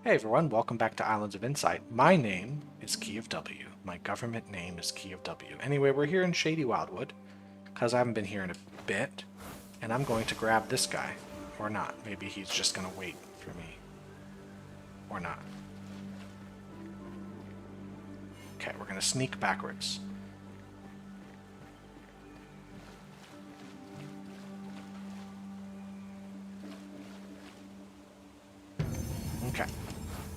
Hey everyone, welcome back to Islands of Insight. My name is Key of W. My government name is Key of W. Anyway, we're here in Shady Wildwood, because I haven't been here in a bit, and I'm going to grab this guy. Or not. Maybe he's just going to wait for me. Or not. Okay, we're going to sneak backwards. Okay.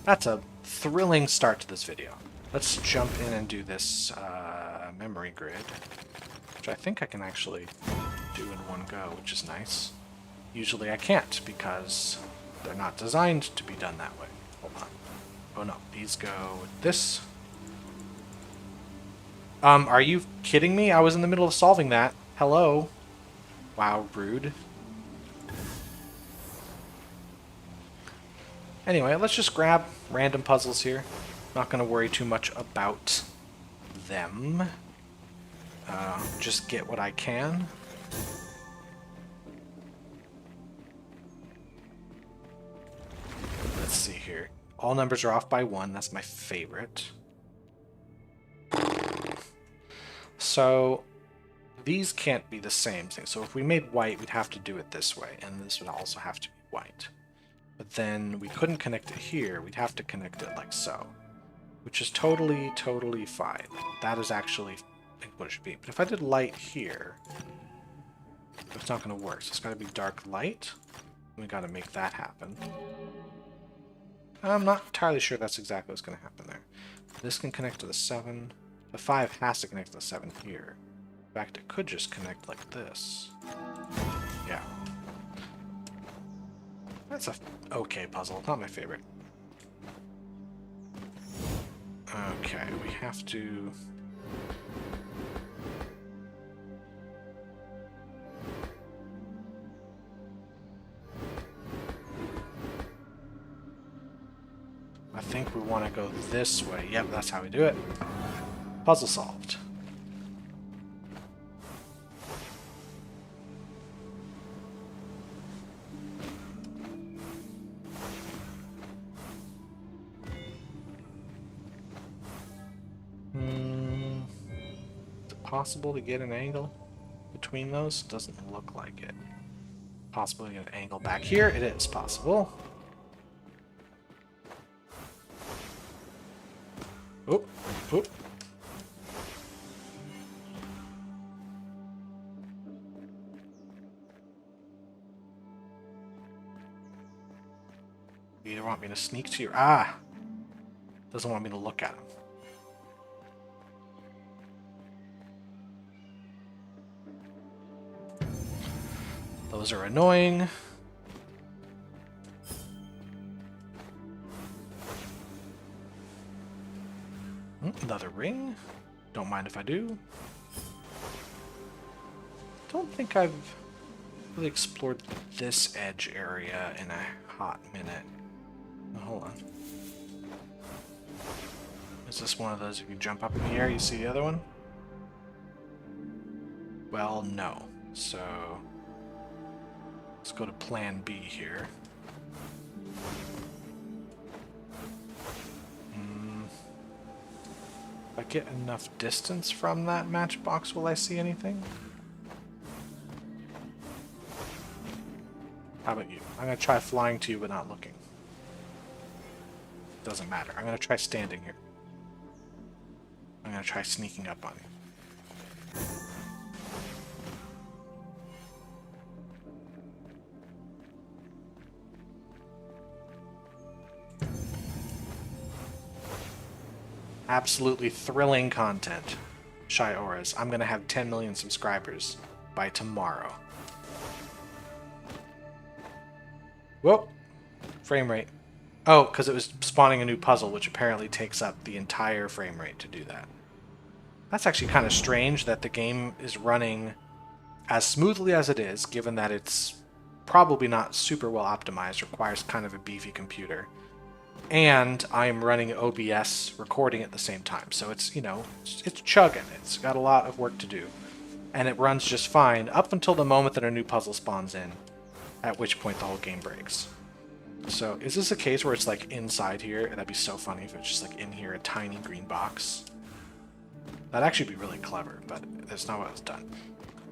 That's a thrilling start to this video. Let's jump in and do this memory grid, which I think I can actually do in one go, which is nice. Usually I can't because they're not designed to be done that way. Hold on. Oh no, these go with this. Are you kidding me? I was in the middle of solving that. Hello? Wow, rude. Anyway, let's just grab random puzzles here. Not going to worry too much about them. Just get what I can. Let's see here. All numbers are off by 1. That's my favorite. So these can't be the same thing. So if we made white, we'd have to do it this way. And this would also have to be white. But then we couldn't connect it here. We'd have to connect it like so. Which is totally fine. That is actually, I think, what it should be. But if I did light here, it's not going to work. So it's got to be dark light. We got to make that happen. I'm not entirely sure that's exactly what's going to happen there. This can connect to the 7. The 5 has to connect to the 7 here. In fact, it could just connect like this. Yeah. That's a okay puzzle. Not my favorite. Okay, we have to... I think we want to go this way. Yep, that's how we do it. Puzzle solved. Is it possible to get an angle between those? Doesn't look like it. Possible to get an angle back here? It is possible. Oop, oop. You either want me to sneak to your... Ah! Doesn't want me to look at him. Those are annoying. Another ring. Don't mind if I do. Don't think I've really explored this edge area in a hot minute. Oh, hold on. Is this one of those if you jump up in the air, you see the other one? Well, no. So... let's go to plan B here. If I get enough distance from that matchbox, will I see anything? How about you? I'm going to try flying to you but not looking. Doesn't matter. I'm going to try standing here. I'm going to try sneaking up on you. Absolutely thrilling content. Shy Auras. I'm going to have 10 million subscribers by tomorrow. Whoa! Frame rate. Oh, because it was spawning a new puzzle, which apparently takes up the entire frame rate to do that. That's actually kind of strange that the game is running as smoothly as it is, given that it's probably not super well optimized, requires kind of a beefy computer. And I'm running OBS recording at the same time. So it's, you know, it's chugging. It's got a lot of work to do. And it runs just fine up until the moment that a new puzzle spawns in, at which point the whole game breaks. So is this a case where it's like inside here? That'd be so funny if it's just like in here, a tiny green box. That'd actually be really clever, but that's not what was done.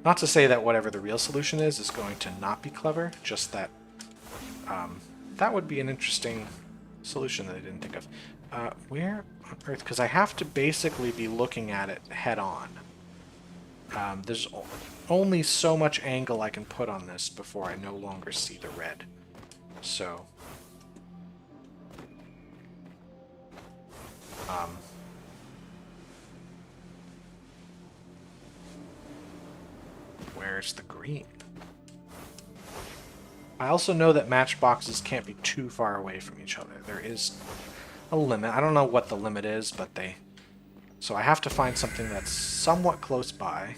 Not to say that whatever the real solution is going to not be clever, just that that would be an interesting solution that I didn't think of. Where on earth? Because I have to basically be looking at it head on. There's only so much angle I can put on this before I no longer see the red. So... where's the green? I also know that matchboxes can't be too far away from each other. There is a limit. I don't know what the limit is, but they... So I have to find something that's somewhat close by.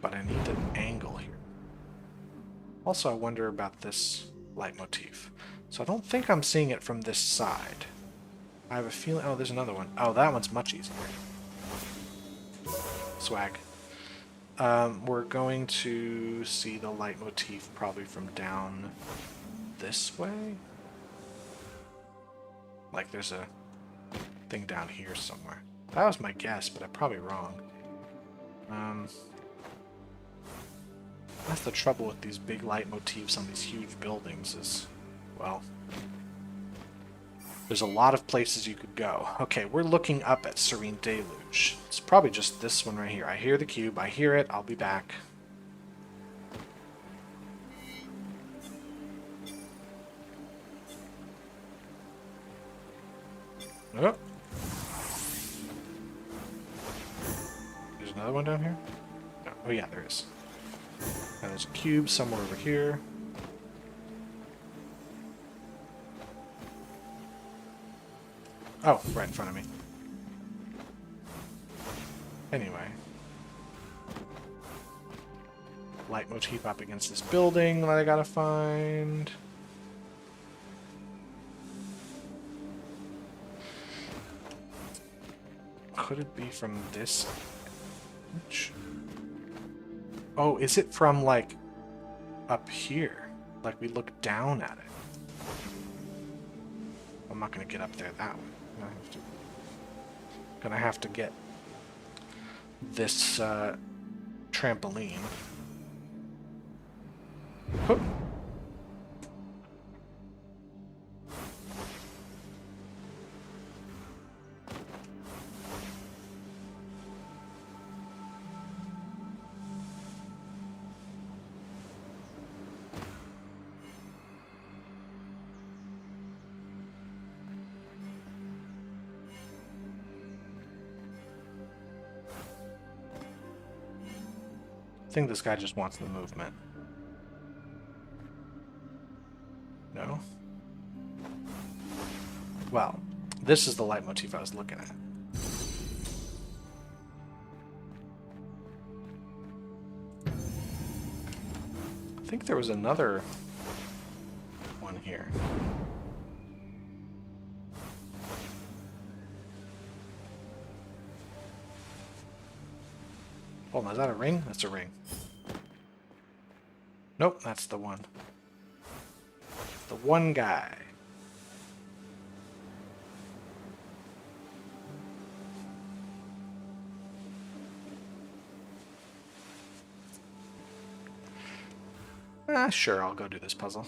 But I need an angle here. Also, I wonder about this leitmotif. So I don't think I'm seeing it from this side. I have a feeling... Oh, there's another one. Oh, that one's much easier. Swag. We're going to see the leitmotif probably from down this way. Like there's a thing down here somewhere. That was my guess, but I'm probably wrong. That's the trouble with these big leitmotifs on these huge buildings is, well, there's a lot of places you could go. Okay, we're looking up at Serene Deluge. It's probably just this one right here. I hear the cube. I hear it. I'll be back. Oh. There's another one down here? No. Oh yeah, there is. And there's a cube somewhere over here. Oh, right in front of me. Anyway. Leitmotif up against this building that I gotta find. Could it be from this edge? Oh, is it from, like, up here? Like, we look down at it. I'm not gonna get up there that way. Gonna have to get this trampoline. Hoop. I think this guy just wants the movement. No? Well, this is the leitmotif I was looking at. I think there was another one here. Hold on, is that a ring? That's a ring. Nope, that's the one. The one guy. Sure, I'll go do this puzzle.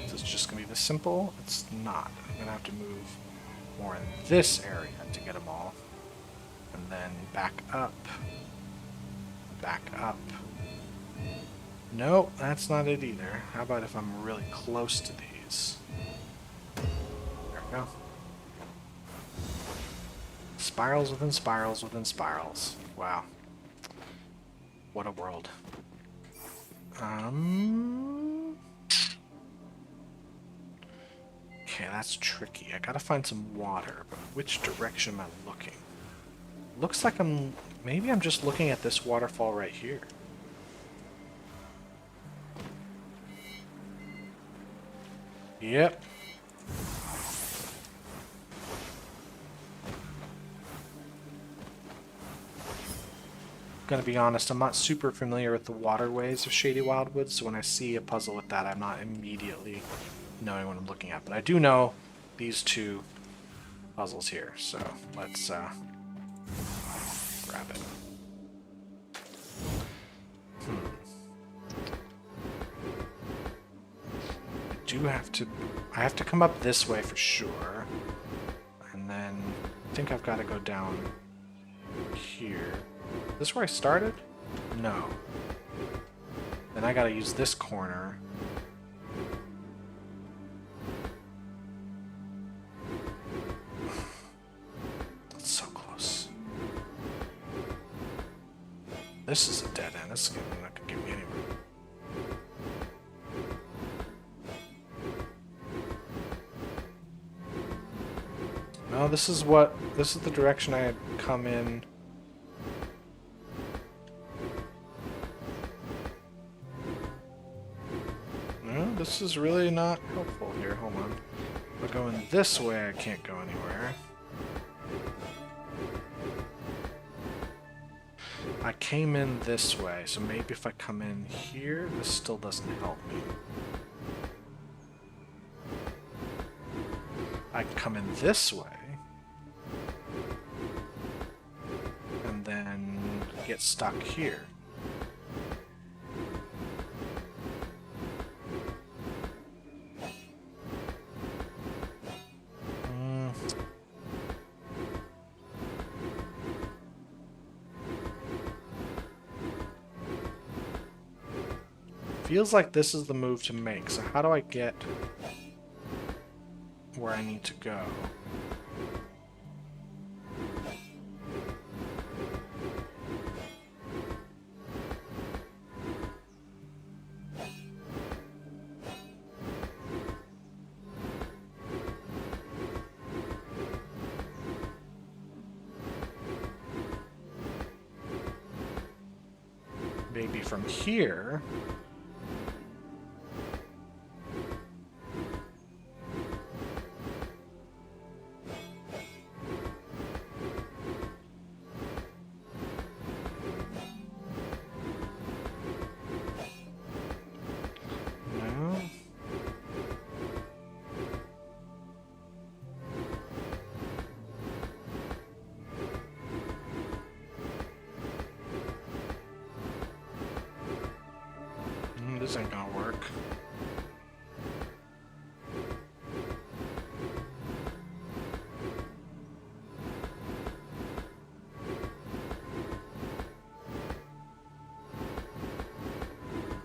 Is this just gonna be this simple? It's not. I'm gonna have to move more in this area to get them all. And then back up. Back up. Nope, that's not it either. How about if I'm really close to these? There we go. Spirals within spirals within spirals. Wow. What a world. Okay, that's tricky. I gotta find some water, but which direction am I looking? Looks like maybe I'm just looking at this waterfall right here. Yep. gonna be honest, I'm not super familiar with the waterways of Shady Wildwood, so when I see a puzzle with that, I'm not immediately knowing what I'm looking at. But I do know these two puzzles here, so let's grab it. I have to come up this way for sure, and then I think I've got to go down here. Is this where I started? No. Then I gotta use this corner. That's so close. This is a dead end. This is not gonna get me anywhere. No, this is the direction I had come in. No, this is really not helpful here. Hold on. If I go in this way, I can't go anywhere. I came in this way, so maybe if I come in here, this still doesn't help me. I can come in this way, and then get stuck here. Feels like this is the move to make, so how do I get where I need to go? Maybe from here. This ain't gonna work.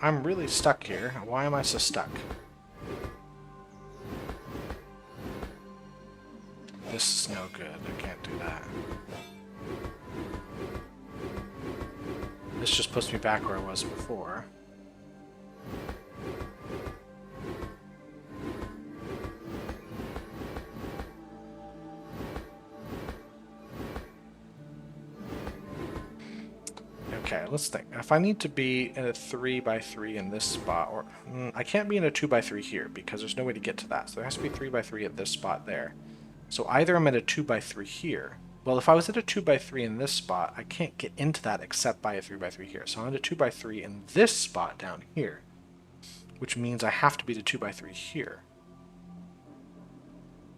I'm really stuck here. Why am I so stuck? This is no good. I can't do that. This just puts me back where I was before. Okay, let's think. If I need to be in a 3x3 in this spot, or I can't be in a 2x3 here because there's no way to get to that. So there has to be 3x3 at this spot there. So either I'm at a 2x3 here. Well, if I was at a 2x3 in this spot, I can't get into that except by a 3x3 here. So I'm at a 2x3 in this spot down here, which means I have to be the 2x3 here.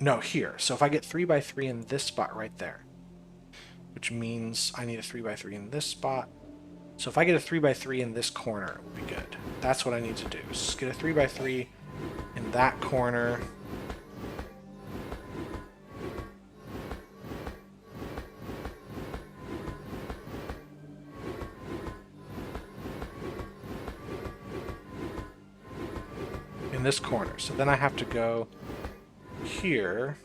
No, here. So if I get 3x3 in this spot right there, which means I need a 3x3 in this spot. So if I get a 3x3 in this corner, it will be good. That's what I need to do. Just get a 3x3 in that corner. In this corner. So then I have to go here.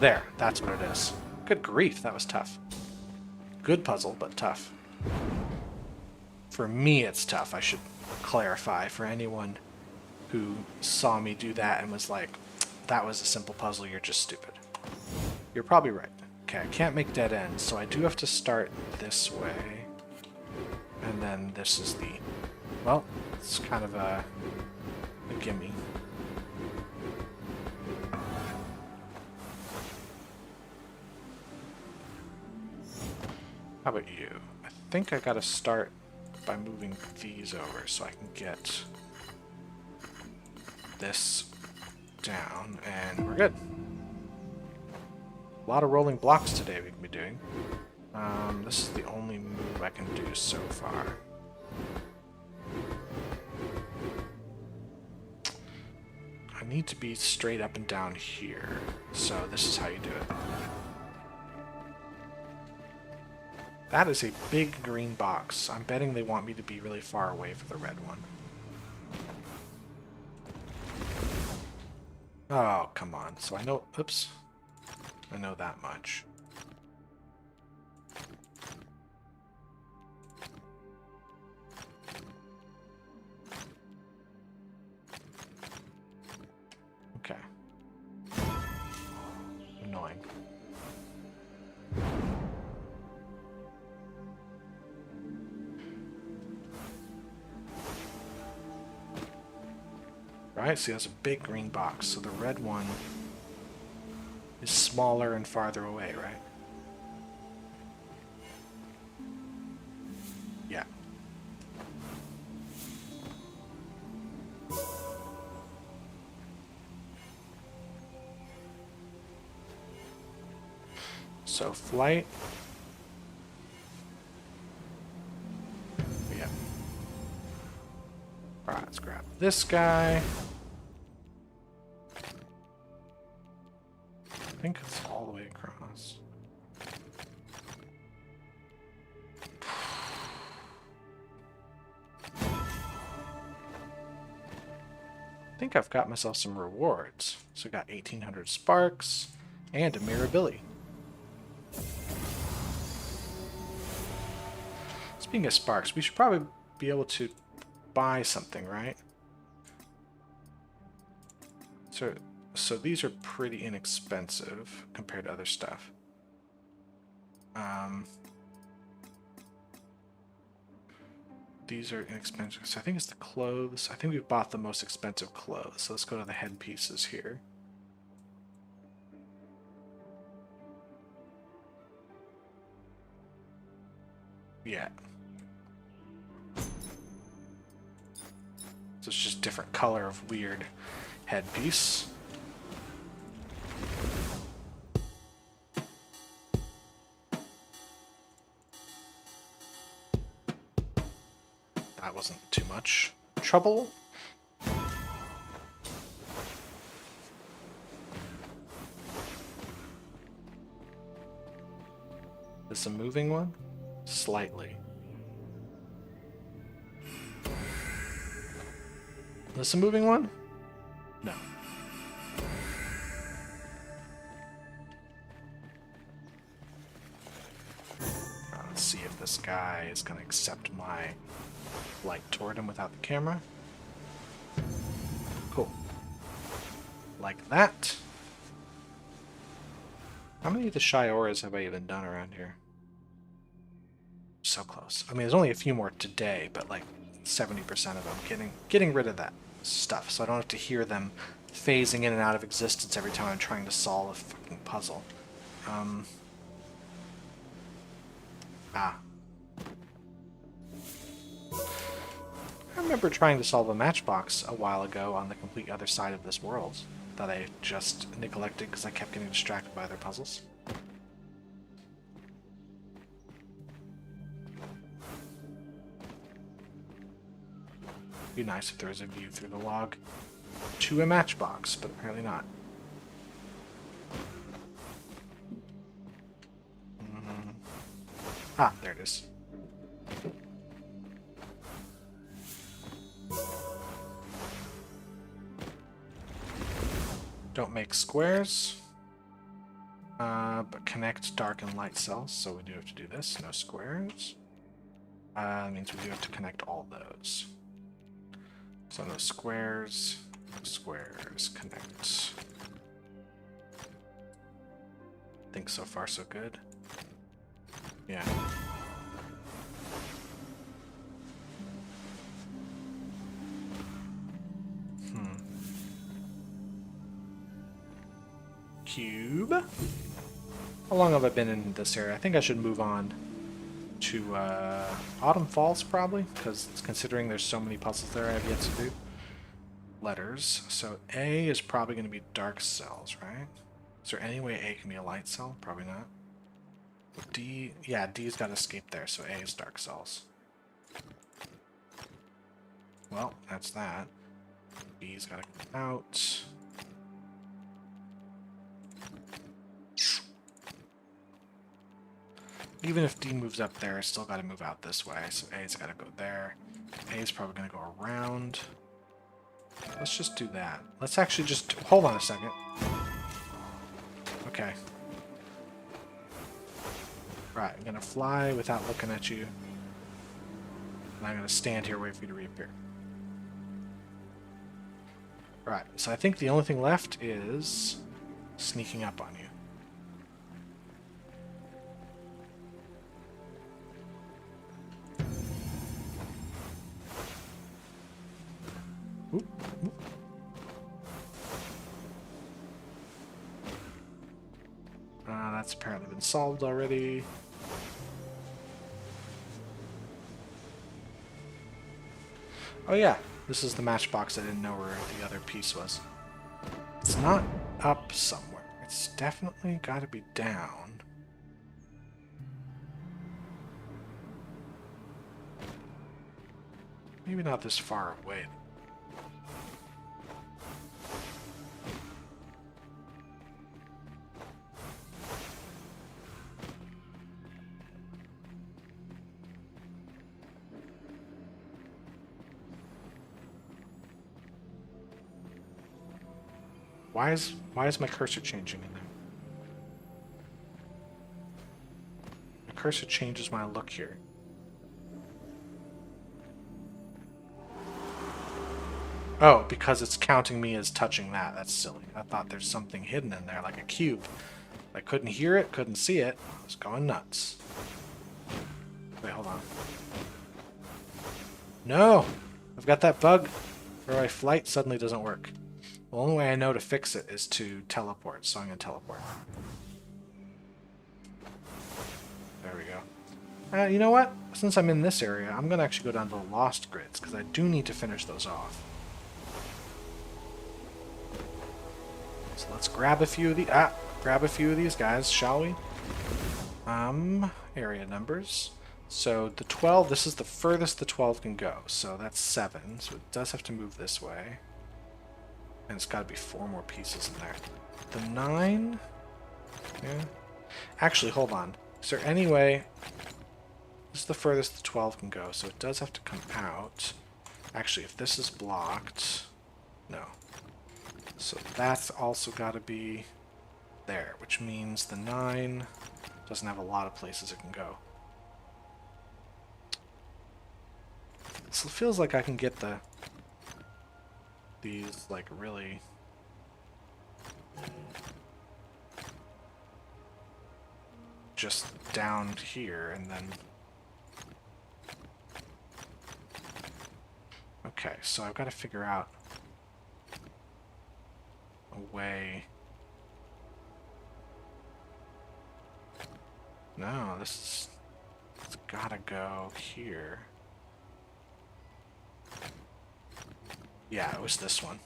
There, that's what it is. Good grief, that was tough. Good puzzle, but tough. For me, it's tough. I should clarify for anyone who saw me do that and was like, that was a simple puzzle, you're just stupid. You're probably right. Okay, I can't make dead ends, so I do have to start this way. And then this is the... Well, it's kind of a gimme. How about you? I think I gotta start by moving these over so I can get this down, and we're good. A lot of rolling blocks today we can be doing. This is the only move I can do so far. I need to be straight up and down here, so this is how you do it. That is a big green box. I'm betting they want me to be really far away for the red one. Oh, come on. So I know... Oops. I know that much. Okay. Annoying. Right, see that's a big green box, so the red one is smaller and farther away, right? Yeah. So flight. Yeah. Alright, let's grab this guy. I think it's all the way across. I think I've got myself some rewards. So I got 1,800 sparks and a mirability. Speaking of sparks, we should probably be able to buy something, right? So these are pretty inexpensive compared to other stuff. These are inexpensive. So I think it's the clothes. I think we've bought the most expensive clothes. So let's go to the headpieces here. Yeah. So it's just different color of weird headpiece. That wasn't too much trouble. Is this a moving one? Slightly. Is this a moving one? No. Let's see if this guy is going to accept my flight toward him without the camera. Cool. Like that. How many of the Shioras have I even done around here? So close. I mean, there's only a few more today, but like 70% of them getting rid of that stuff, so I don't have to hear them phasing in and out of existence every time I'm trying to solve a fucking puzzle. I remember trying to solve a matchbox a while ago on the complete other side of this world that I just neglected because I kept getting distracted by other puzzles. It'd be nice if there was a view through the log to a matchbox, but apparently not. Ah, there it is. Don't make squares, but connect dark and light cells, so we do have to do this. No squares. That means we do have to connect all those. So no squares, connect. I think so far so good. Yeah. Cube. How long have I been in this area? I think I should move on. to Autumn Falls, probably, because considering there's so many puzzles there I have yet to do. Letters. So A is probably going to be dark cells, right? Is there any way A can be a light cell? Probably not. D, yeah, D's got to escape there, so A is dark cells. Well, that's that. B's got to come out. Even if D moves up there, it's still got to move out this way, so A's got to go there. A's probably going to go around. Let's just do that. Let's actually just... Hold on a second. Okay. Right, I'm going to fly without looking at you. And I'm going to stand here wait for you to reappear. Right, so I think the only thing left is sneaking up on you. Oop, oop. That's apparently been solved already. Oh yeah, this is the matchbox. I didn't know where the other piece was. It's not up somewhere. It's definitely got to be down. Maybe not this far away. Why is my cursor changing in there? My cursor changes when I look here. Oh, because it's counting me as touching that. That's silly. I thought there's something hidden in there, like a cube. I couldn't hear it, couldn't see it. I was going nuts. Wait, hold on. No! I've got that bug where my flight suddenly doesn't work. The only way I know to fix it is to teleport, so I'm going to teleport. There we go. You know what? Since I'm in this area, I'm going to actually go down to the Lost Grids, because I do need to finish those off. So let's grab a few of these guys, shall we? Area numbers. So the 12, this is the furthest the 12 can go, so that's 7, so it does have to move this way. And it's got to be 4 more pieces in there. The 9... Yeah. Actually, hold on. Is there any way... This is the furthest the 12 can go, so it does have to come out. Actually, if this is blocked... No. So that's also got to be there, which means the 9 doesn't have a lot of places it can go. So it feels like I can get these, like, really... just down here, and then... Okay, so I've got to figure out a way... No, it's gotta go here. Yeah, it was this one.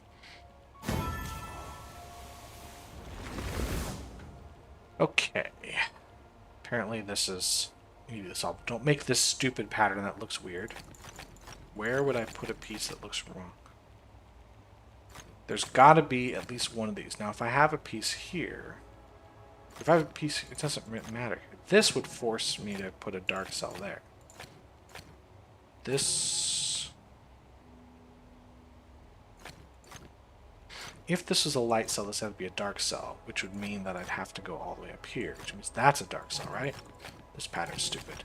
Okay. Apparently this is... Maybe this all... Don't make this stupid pattern that looks weird. Where would I put a piece that looks wrong? There's gotta be at least one of these. Now, if I have a piece here... If I have a piece... It doesn't matter. This would force me to put a dark cell there. This... If this is a light cell, this would be a dark cell, which would mean that I'd have to go all the way up here, which means that's a dark cell, right? This pattern's stupid.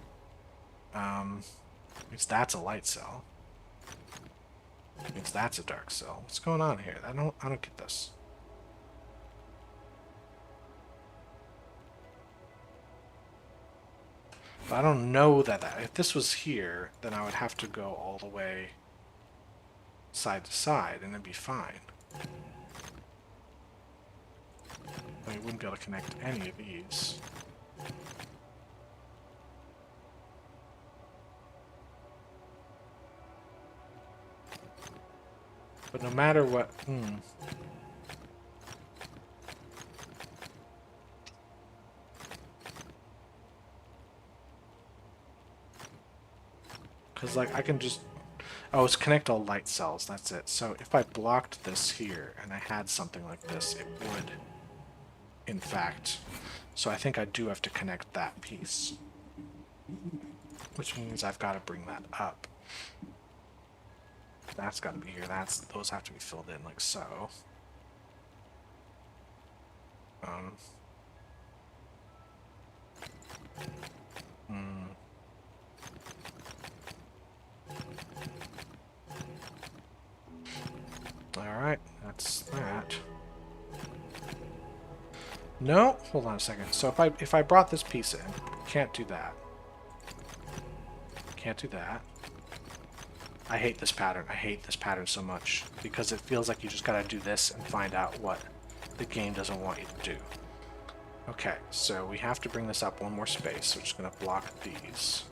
Means that's a light cell. Means that's a dark cell. What's going on here? I don't get this. But I don't know that if this was here, then I would have to go all the way side to side, and it'd be fine. I wouldn't be able to connect any of these. But no matter what... Because, like, I can just... Oh, it's connect all light cells. That's it. So if I blocked this here and I had something like this, it would, in fact. So I think I do have to connect that piece. Which means I've got to bring that up. That's got to be here. Those have to be filled in like so. Alright, that's that. No, hold on a second. So if I brought this piece in, can't do that. Can't do that. I hate this pattern. I hate this pattern so much because it feels like you just gotta do this and find out what the game doesn't want you to do. Okay, so we have to bring this up one more space, so we're just gonna block these.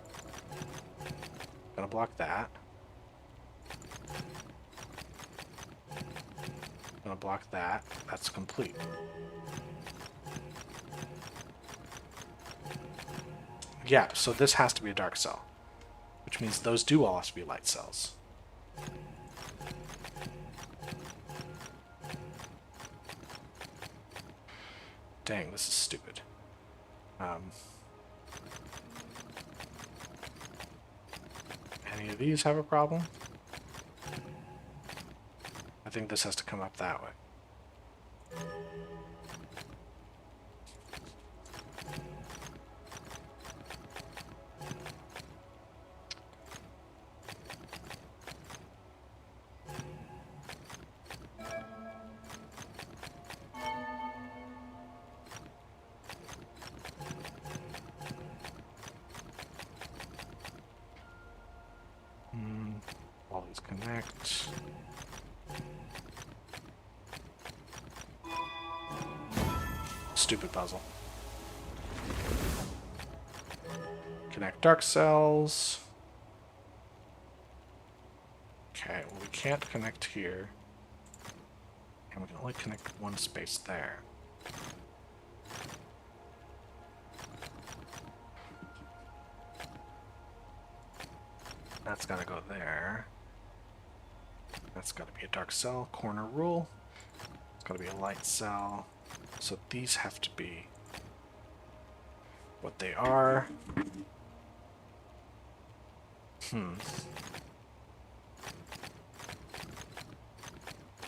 Gonna block that. Gonna block that. That's complete. Yeah, so this has to be a dark cell, which means those do all have to be light cells. Dang, this is stupid. Any of these have a problem? I think this has to come up that way. All these connect. Stupid puzzle. Connect dark cells. Okay, well we can't connect here. And we can only connect one space there. That's gotta go there. That's gotta be a dark cell, corner rule. It's gotta be a light cell. So these have to be what they are.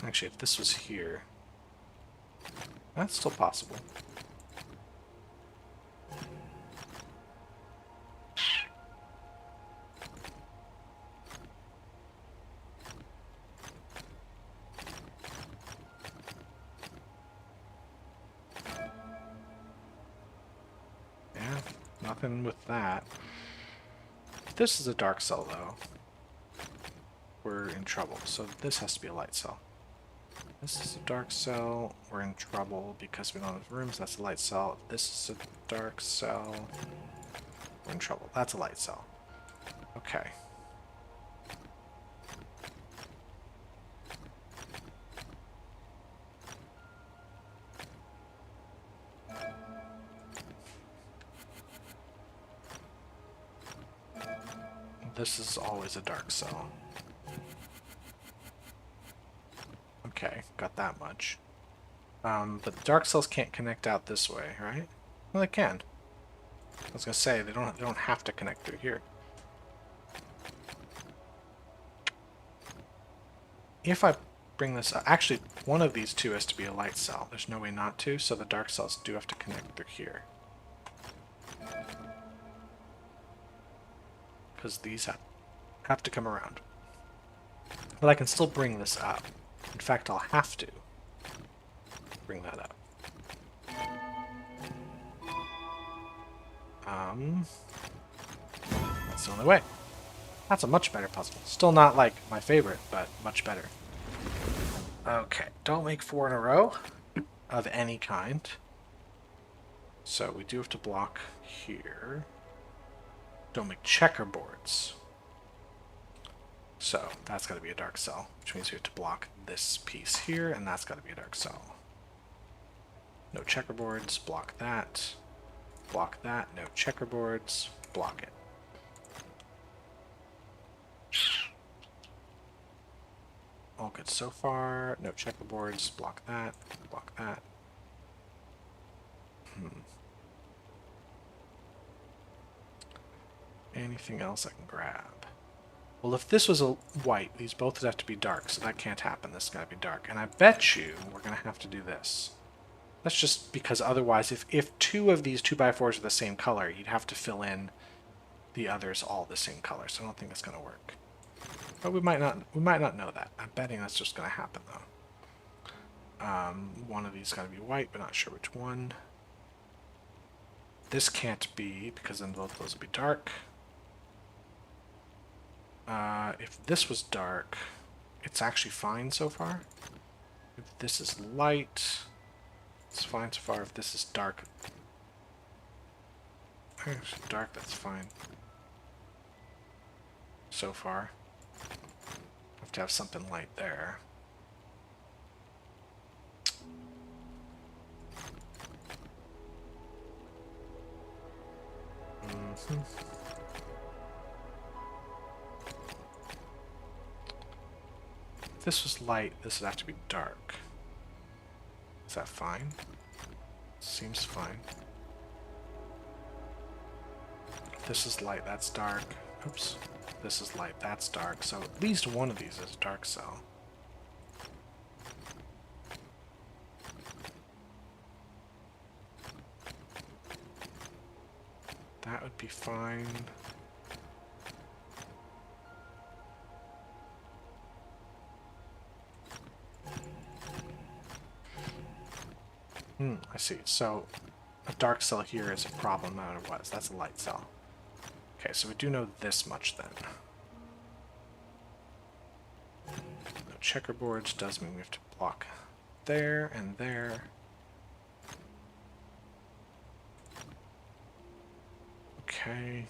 Actually, if this was here, that's still possible. Nothing with that. If this is a dark cell, though, we're in trouble. So this has to be a light cell. This is a dark cell. We're in trouble because we don't have rooms. That's a light cell. If this is a dark cell, we're in trouble. That's a light cell. Okay. This is always a dark cell. Okay, got that much. But the dark cells can't connect out this way, right? Well, they can. I was gonna say they don't have to connect through here. If I bring this up, actually, one of these two has to be a light cell. There's no way not to, so the dark cells do have to connect through here. Because these have to come around. But I can still bring this up. In fact, I'll have to bring that up. That's the only way. That's a much better puzzle. Still not, like, my favorite, but much better. Okay, don't make 4 in a row of any kind. So we do have to block here. Don't make checkerboards. So that's got to be a dark cell, which means we have to block this piece here, and that's got to be a dark cell. No checkerboards, block that. Block that, no checkerboards, block it. All good so far, no checkerboards, block that, block that. Anything else I can grab? Well, if this was a white, these both would have to be dark, so that can't happen. This has got to be dark. And I bet you we're going to have to do this. That's just because otherwise, if two of these 2x4s are the same color, you'd have to fill in the others all the same color. So I don't think that's going to work. But we might not know that. I'm betting that's just going to happen, though. One of these got to be white, but not sure which one. This can't be, because then both of those will be dark. If this was dark, it's actually fine so far. If this is light, it's fine so far. If this is dark, actually dark, that's fine so far. Have to have something light there. If this was light, this would have to be dark. Is that fine? Seems fine. If this is light, that's dark. Oops. This is light, that's dark. So at least one of these is a dark cell. That would be fine. I see. So a dark cell here is a problem no matter what. That's a light cell. Okay, so we do know this much then. No checkerboards does mean we have to block there and there. Okay.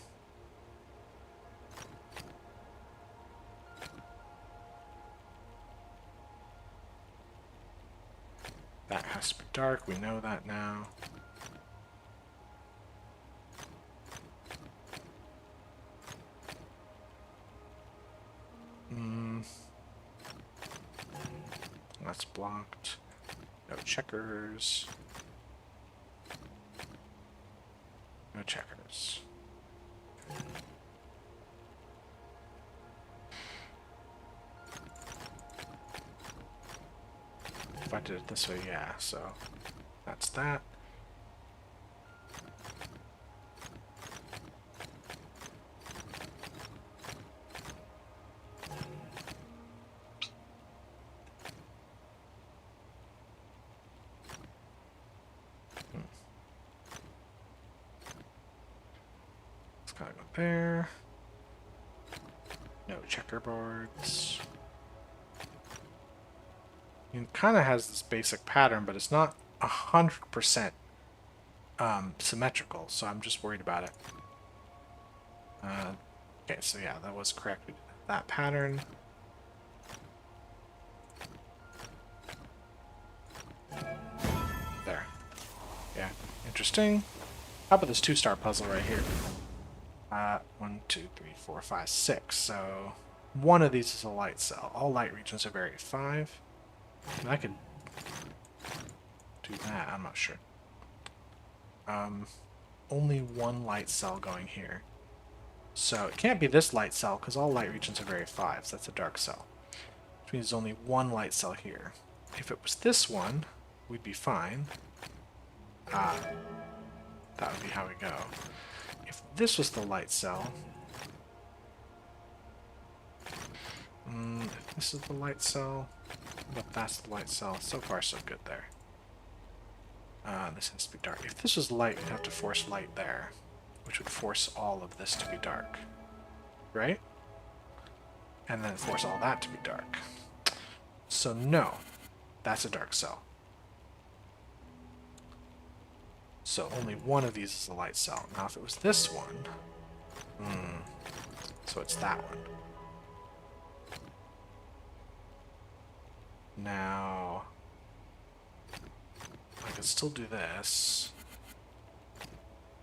That has to be dark, we know that now. That's blocked. No checkers. No checkers. If I did it this way, yeah, so that's that. It's gotta go there. No checkerboards. It kind of has this basic pattern, but it's not 100% symmetrical, so I'm just worried about it. Okay, so yeah, that was correct. We did that pattern. There. Yeah, interesting. How about this 2-star puzzle right here? 1, 2, 3, 4, 5, 6. So one of these is a light cell. All light regions are varied 5. And I could do that, I'm not sure. Only one light cell going here. So it can't be this light cell, because all light regions are varied 5, so that's a dark cell. Which means there's only one light cell here. If it was this one, we'd be fine. That would be how we go. If this was the light cell... if this is the light cell... But that's the light cell. So far, so good there. This has to be dark. If this was light, we'd have to force light there, which would force all of this to be dark. Right? And then force all that to be dark. So no, that's a dark cell. So only one of these is a light cell. Now if it was this one... so it's that one. Now, I could still do this.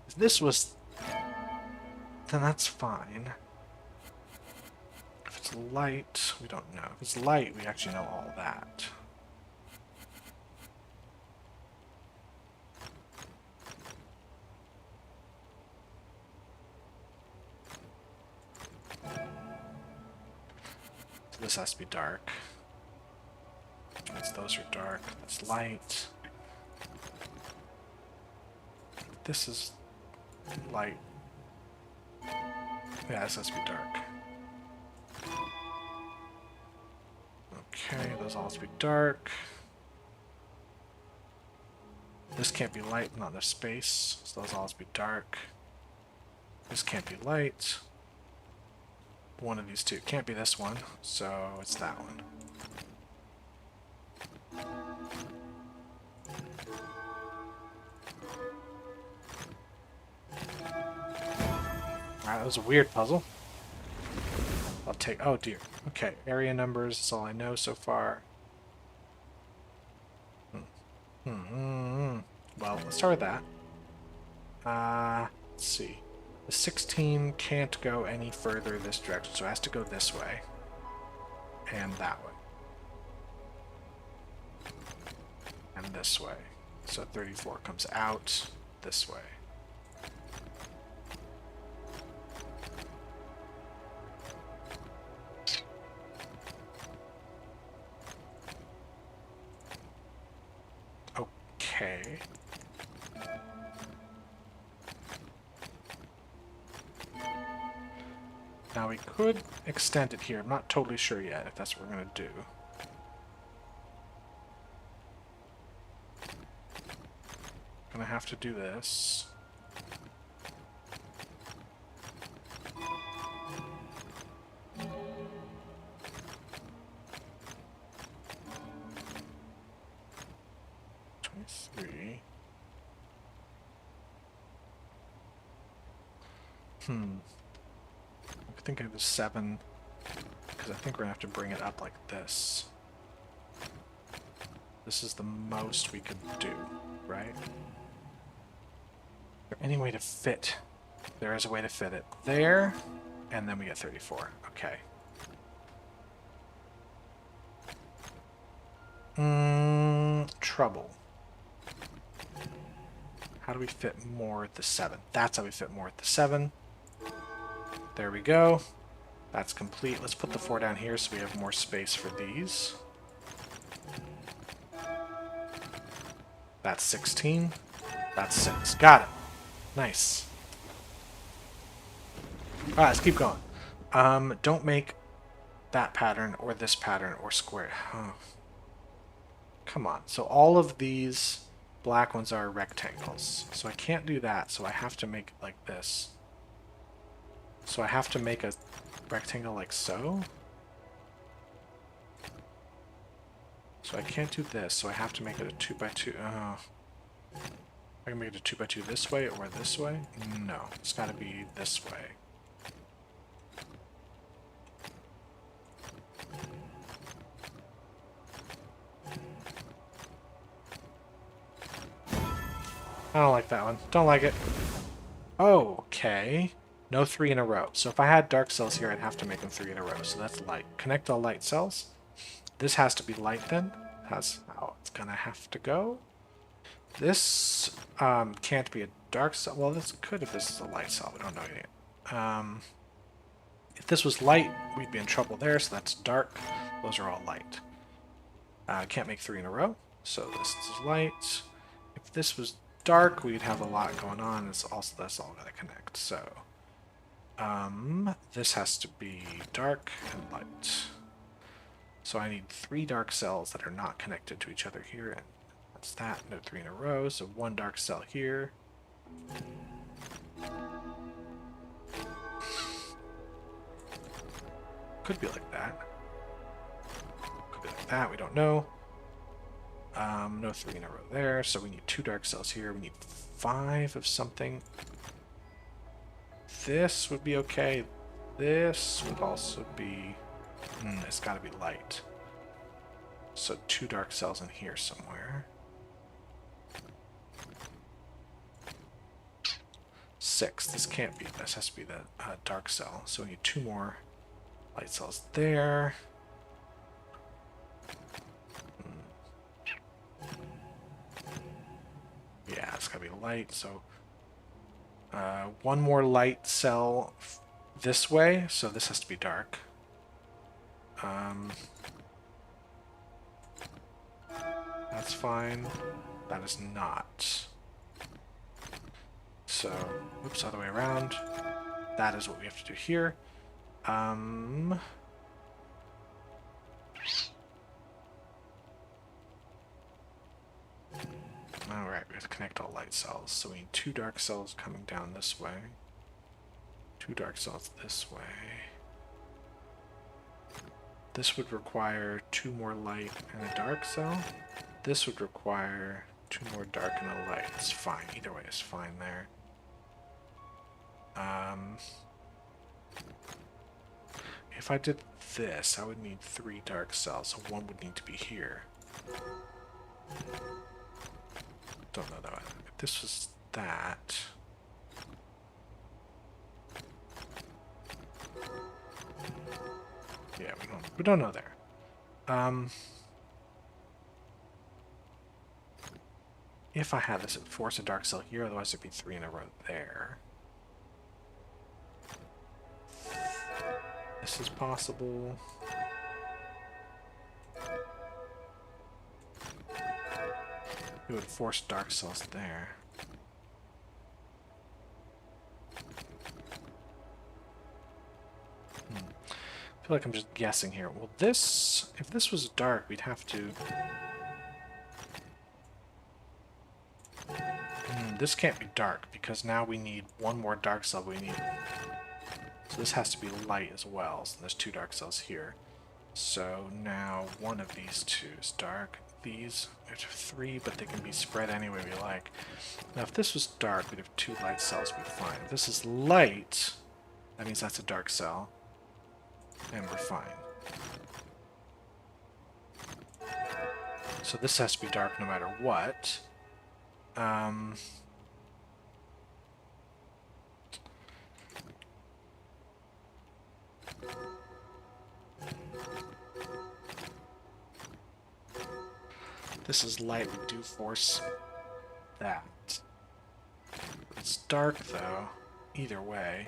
If this was... then that's fine. If it's light, we don't know. If it's light, we actually know all that. So this has to be dark. Those are dark. That's light. This is light. Yeah, this has to be dark. Okay, those all have to be dark. This can't be light, not enough space, so those all have to be dark. This can't be light. One of these two. Can't be this one, so it's that one. Alright, that was a weird puzzle. I'll take... oh dear. Okay, area numbers is all I know so far. Well, let's start with that. Let's see. The 16 can't go any further this direction, so it has to go this way. And that way. And this way. So 34 comes out this way. Okay. Now we could extend it here. I'm not totally sure yet if that's what we're going to do. Gonna have to do this. I think it was 7, because I think we're gonna have to bring it up like this. This is the most we could do, right? Is there any way to fit? There is a way to fit it there, and then we get 34. Okay. Trouble. How do we fit more at the 7? That's how we fit more at the 7. There we go. That's complete. Let's put the 4 down here so we have more space for these. That's 16. That's 6. Got it. Nice. Alright, let's keep going. Don't make that pattern or this pattern or square. Oh. Come on. So all of these black ones are rectangles. So I can't do that, so I have to make it like this. So I have to make a rectangle like so. So I can't do this, so I have to make it a 2x2. I can make it a 2x2 this way or this way? No, it's got to be this way. I don't like that one. Don't like it. Okay. No 3 in a row. So if I had dark cells here, I'd have to make them 3 in a row. So that's light. Connect all light cells. This has to be light then. That's how it's gonna have to go. This can't be a dark cell. Well, this could if this is a light cell. We don't know yet. If this was light, we'd be in trouble there. So that's dark. Those are all light. Can't make 3 in a row. So this is light. If this was dark, we'd have a lot going on. It's also that's all gotta connect. So this has to be dark and light. So I need 3 dark cells that are not connected to each other here, and that's that. No 3 in a row, so 1 dark cell here. Could be like that. Could be like that, we don't know. No 3 in a row there, so we need 2 dark cells here. We need 5 of something. This would be okay. This would also be... it's gotta be light. So 2 dark cells in here somewhere. 6. This can't be. This has to be the dark cell. So we need 2 more light cells there. Yeah, it's gotta be light. So 1 more light cell this way. So this has to be dark. That's fine. That is not. So, oops, other way around. That is what we have to do here. Alright, we have to connect all light cells. So we need 2 dark cells coming down this way. 2 dark cells this way. This would require 2 more light and a dark cell. This would require 2 more dark and a light. It's fine. Either way is fine there. If I did this, I would need 3 dark cells, so 1 would need to be here. Don't know though. If this was that... Yeah, we don't know there. If I had this, it would force a dark cell here, otherwise there'd be 3 in a row there. This is possible. It would force dark cells there. I feel like I'm just guessing here. Well, this... If this was dark, we'd have to... This can't be dark, because now we need 1 more dark cell. We need... So this has to be light as well. So there's 2 dark cells here. So now 1 of these 2 is dark. These, there's 3, but they can be spread any way we like. Now if this was dark, we'd have 2 light cells, we'd be fine. If this is light, that means that's a dark cell. And we're fine. So this has to be dark no matter what. This is light, we do force that. It's dark though, either way.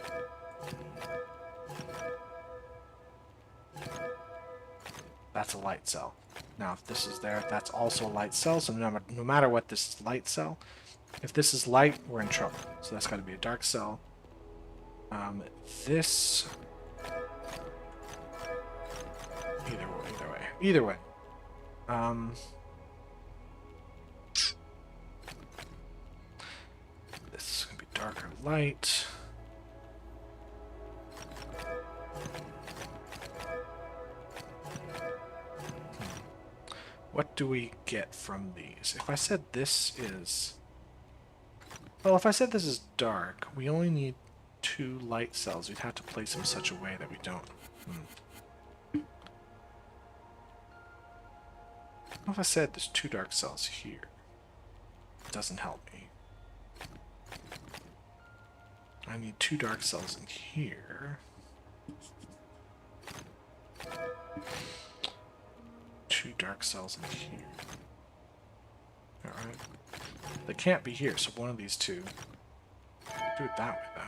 That's a light cell. Now if this is there, that's also a light cell, so no matter what, this is light cell. If this is light, we're in trouble. So that's got to be a dark cell. This... Either way. This is going to be dark or light. What do we get from these? If I said this is... Well, if I said this is dark, we only need 2 light cells. We'd have to place them in such a way that we don't... What if I said there's 2 dark cells here? It doesn't help me. I need 2 dark cells in here. 2 dark cells in here. Alright. They can't be here, so one of these 2. Do it that way, though.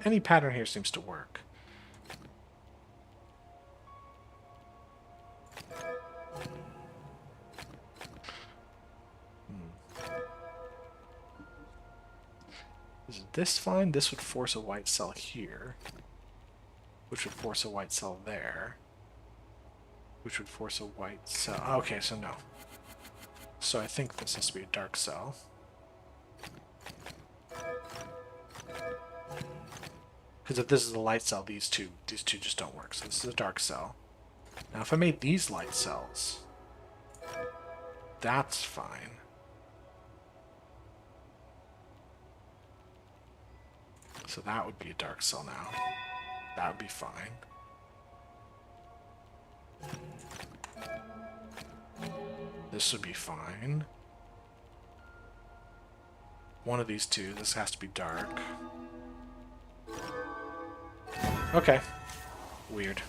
Any pattern here seems to work. Is this fine? This would force a white cell here, which would force a white cell there, which would force a white cell. Okay, so no. So I think this has to be a dark cell. Because if this is a light cell, these two just don't work. So this is a dark cell. Now if I made these light cells, that's fine. So that would be a dark cell now. That would be fine. This would be fine. One of these two. This has to be dark. Okay. Weird.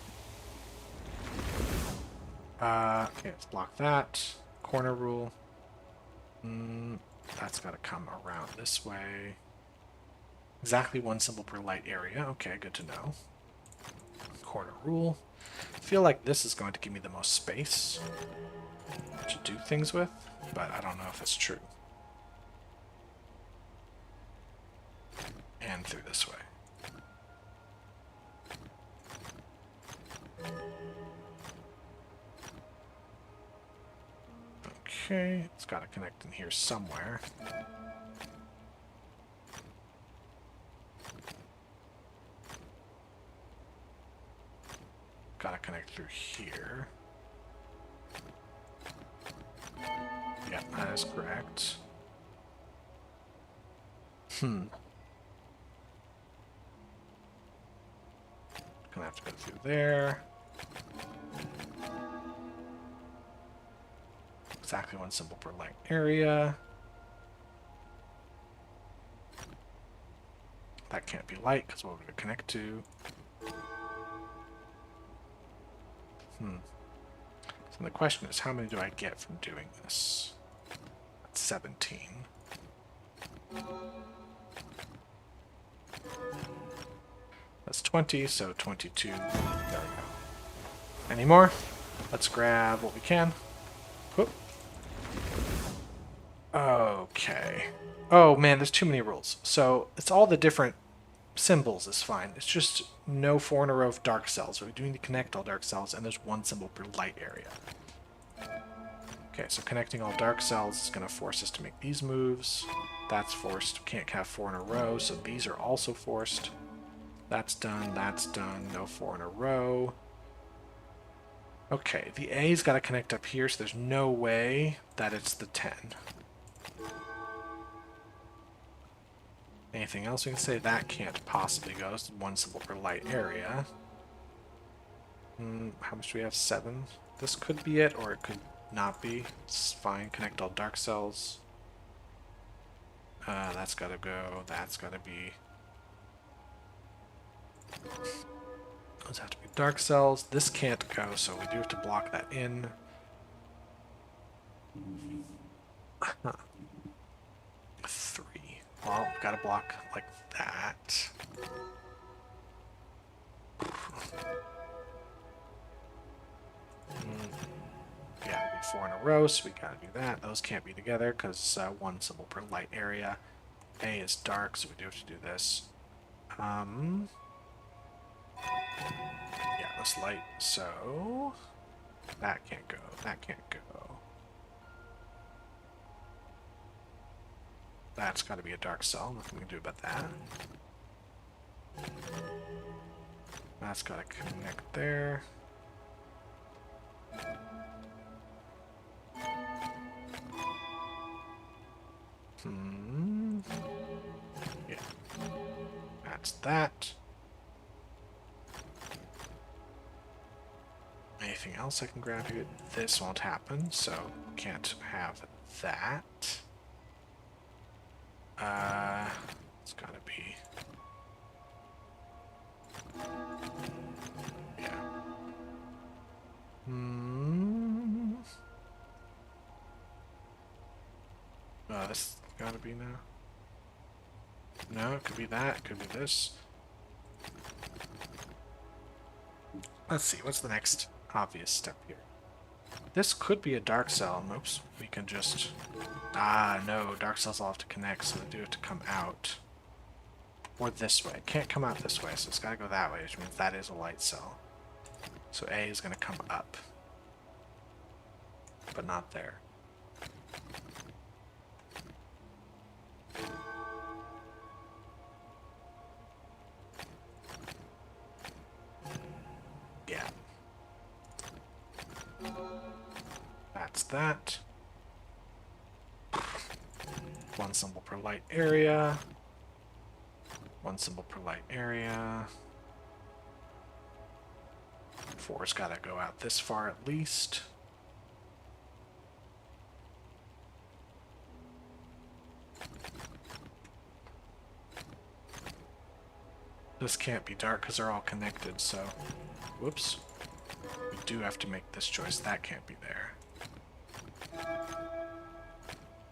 Okay, let's block that. Corner rule. That's got to come around this way. Exactly one symbol per light area. Okay, good to know. Corner rule. I feel like this is going to give me the most space to do things with, but I don't know if it's true. And through this way. Okay, it's got to connect in here somewhere. Got to connect through here. Yeah, that is correct. Gonna have to go through there. Exactly one symbol per light area. That can't be light because what we're going to connect to. So the question is, how many do I get from doing this? That's 17. That's 20, so 22. There we go. Any more? Let's grab what we can. Whoop. Okay. Oh man, there's too many rules. So it's all the different symbols is fine. It's just no 4 in a row of dark cells. So we do need to connect all dark cells, and there's one symbol per light area. Okay, so connecting all dark cells is going to force us to make these moves. That's forced. We can't have 4 in a row, so these are also forced. That's done, no 4 in a row. Okay, the A's got to connect up here, so there's no way that it's the 10. Anything else we can say? That can't possibly go. It's one symbol per light area. How much do we have? 7? This could be it, or it could not be. It's fine. Connect all dark cells. That's got to go. That's got to be... Those have to be dark cells. This can't go, so we do have to block that in. 3. Well, gotta block like that. Yeah, it'll be 4 in a row, so we gotta do that. Those can't be together because one symbol per light area. A is dark, so we do have to do this. Yeah, this light, so that can't go, that can't go. That's got to be a dark cell, nothing we can do about that. That's got to connect there. Yeah, that's that. Anything else I can grab here? This won't happen, so can't have that. It's gotta be... Yeah. This gotta be now. No, it could be that, it could be this. Let's see, what's the next obvious step here? This could be a dark cell. Oops, we can just... Ah, no, dark cells all have to connect, so they do have to come out. Or this way. It can't come out this way, so it's got to go that way, which means that is a light cell. So A is going to come up. But not there. Yeah. That's that. One symbol per light area. 1 symbol per light area. 4's got to go out this far at least. This can't be dark because they're all connected, so... Whoops. We do have to make this choice. That can't be there.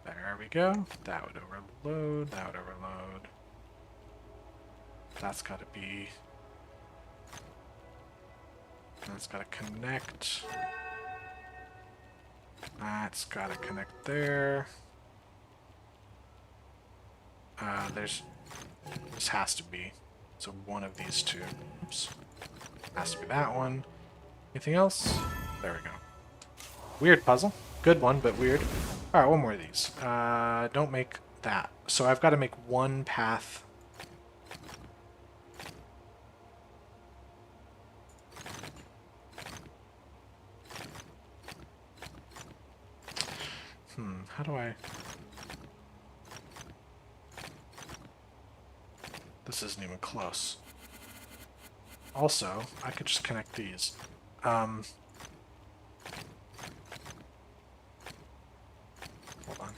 There we go. That would overload. That would overload. That's got to be... That's got to connect. That's got to connect there. This has to be. So one of these two. Oops. Has to be that one. Anything else? There we go. Weird puzzle. Good one, but weird. Alright, one more of these. Don't make that. So I've got to make one path. How do I... This isn't even close. Also, I could just connect these. Hold on.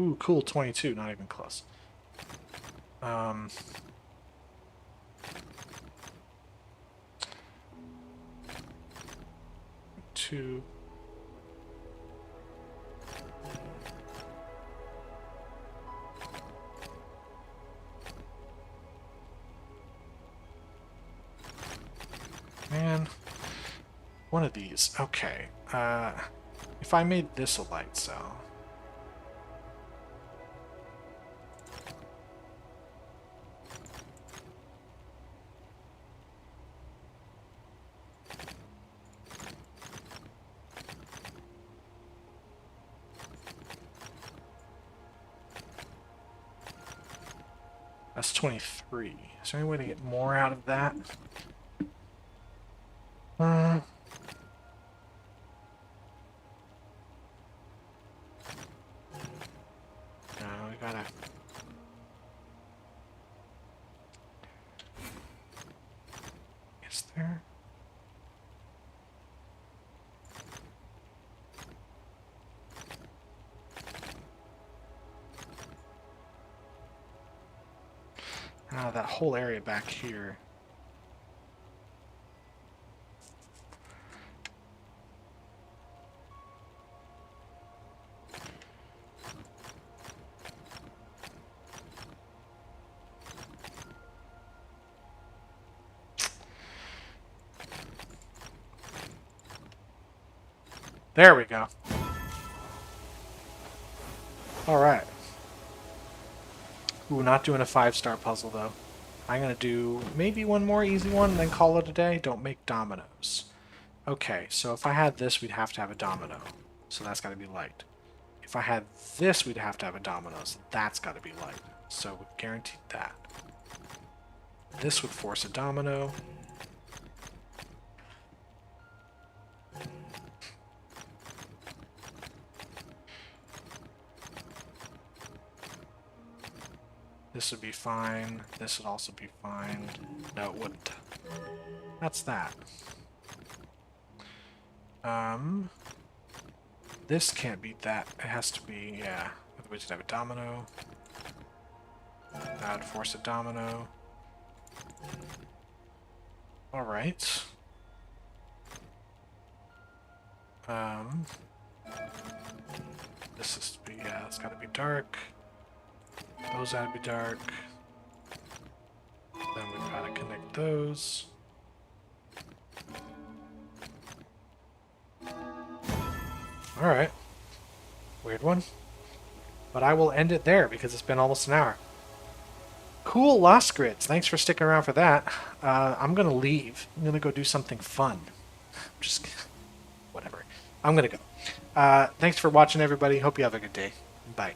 Ooh, cool, 22, not even close. 2. Man, one of these. Okay. If I made this a light cell. That's 23. Is there any way to get more out of that? No, we gotta... Is there... that whole area back here. There we go. Alright. Ooh, not doing a 5-star puzzle, though. I'm going to do maybe one more easy one and then call it a day. Don't make dominoes. Okay, so if I had this, we'd have to have a domino. So that's got to be light. If I had this, we'd have to have a domino. So that's got to be light. So we guaranteed that. This would force a domino. This would be fine. This would also be fine. No, it wouldn't. That's that. This can't beat that. It has to be, yeah. Otherwise you'd have a domino. That would force a domino. Alright. This is to be, yeah, it's gotta be dark. Those gotta be dark. Then we've gotta connect those. Alright. Weird one. But I will end it there because it's been almost an hour. Cool, Lost Grids. Thanks for sticking around for that. I'm gonna leave. I'm gonna go do something fun. Just... whatever. I'm gonna go. Thanks for watching, everybody. Hope you have a good day. Bye.